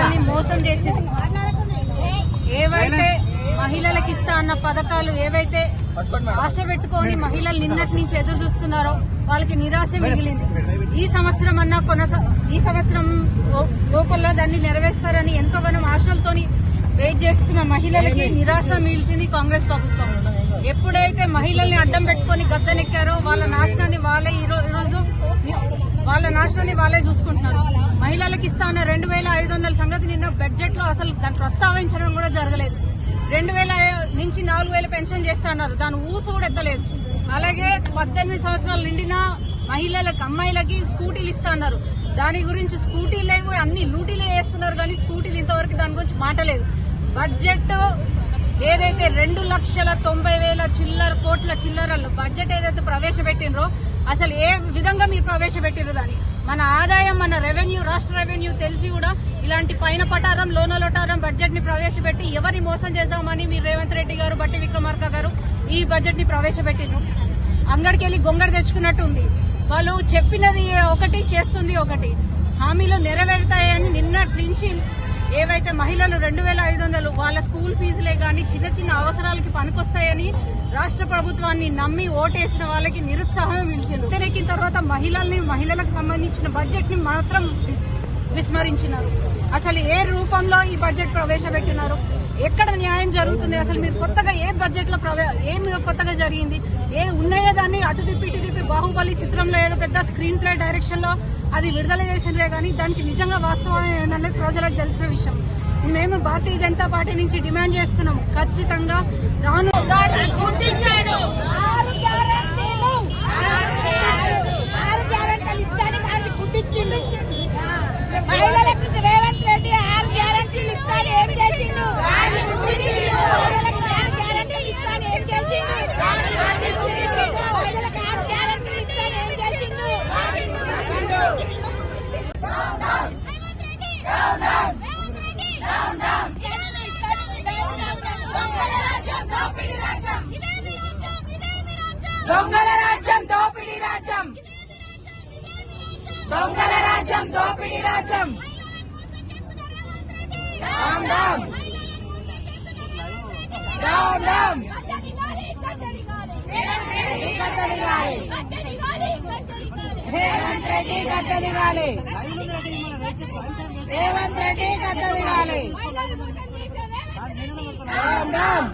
మహిళల్ని మోసం చేసింది. ఏవైతే మహిళలకు ఇస్తా అన్న పథకాలు ఏవైతే ఆశ పెట్టుకొని మహిళలు నిన్నటి నుంచి ఎదురు చూస్తున్నారో వాళ్ళకి నిరాశ మిగిలింది. ఈ సంవత్సరం లోపల దాన్ని నెరవేర్స్తారని ఎంతోగానో ఆశలతోని వెయిట్ చేస్తున్న మహిళలకి నిరాశ మిగిల్చింది కాంగ్రెస్ ప్రభుత్వం. ఎప్పుడైతే మహిళల్ని అడ్డం పెట్టుకుని గద్దెనెక్కారో వాళ్ళ నాశనాన్ని వాళ్ళే చూసుకుంటున్నారు. మహిళలకు ఇస్తా ఉన్న 2500 సంగతి నిన్న బడ్జెట్ లో అసలు దాన్ని ప్రస్తావించడం కూడా జరగలేదు. 2000 నుంచి 4000 పెన్షన్ చేస్తా అన్నారు, దాని ఊసు కూడా ఎత్తలేదు. అలాగే 18 సంవత్సరాలు నిండిన మహిళలకు అమ్మాయిలకి స్కూటీలు ఇస్తా అన్నారు, దాని గురించి స్కూటీలు లేవు, అన్ని లూటీలే చేస్తున్నారు కానీ స్కూటీలు ఇంతవరకు దాని గురించి మాటలేదు. బడ్జెట్ ఏదైతే 2,90,000 కోట్ల చిల్లరలు బడ్జెట్ ఏదైతే ప్రవేశపెట్టినరో అసలు ఏ విధంగా మీరు ప్రవేశపెట్టినరు దాన్ని మన ఆదాయం మన రెవెన్యూ రాష్ట్ర రెవెన్యూ తెలిసి కూడా ఇలాంటి పైన పటారం లోన లోటారం బడ్జెట్ ని ప్రవేశపెట్టి ఎవరిని మోసం చేద్దామని మీరు రేవంత్ రెడ్డి గారు బట్టి విక్రమార్క గారు ఈ బడ్జెట్ ని ప్రవేశపెట్టినరు. అంగడికి వెళ్లి గొంగడి తెచ్చుకున్నట్టు ఉంది. వాళ్ళు చెప్పినది ఒకటి చేస్తుంది ఒకటి. హామీలు నెరవేరుతాయని నిన్నటి నుంచి ఏవైతే మహిళలు 2,500 వాళ్ళ స్కూల్ ఫీజులే గాని చిన్న చిన్న అవసరాలకి పనికొస్తాయని రాష్ట్ర ప్రభుత్వాన్ని నమ్మి ఓటేసిన వాళ్ళకి నిరుత్సాహం మిలిచింది. తెరెక్కిన తర్వాత మహిళలకు సంబంధించిన బడ్జెట్ ని మాత్రం విస్మరించినారు. అసలు ఏ రూపంలో ఈ బడ్జెట్ ప్రవేశపెట్టినారు, ఎక్కడ న్యాయం జరుగుతుంది, అసలు మీరు కొత్తగా ఏ బడ్జెట్ లో ఏం కొత్తగా జరిగింది, ఏ ఉన్నాయో దాన్ని అటు తిప్పి ఇటు తిప్పి బాహుబలి చిత్రంలో ఏదో పెద్ద స్క్రీన్ ప్లే డైరెక్షన్ లో అది విడుదల చేసినరే కానీ దానికి నిజంగా వాస్తవం అనేది ప్రజలకు తెలిసిన విషయం. మేము భారతీయ జనతా పార్టీ నుంచి డిమాండ్ చేస్తున్నాము, ఖచ్చితంగా రాను రేవంత్ రెడ్డి 6 గ్యారెంటీలు ఇస్తాను ఏం చేసిండు, దొంగల రాజ్యం దోపిడీ రాజ్యం, దొంగల రాజ్యం దోపిడీ రాజ్యం. రామ్ రామ్ రామ్ రామ్ రేవంత్ రెడ్డి గద్దెదిగాలి, రేవంత్ రెడ్డి గద్దెదిగాలి. రామ్ రామ్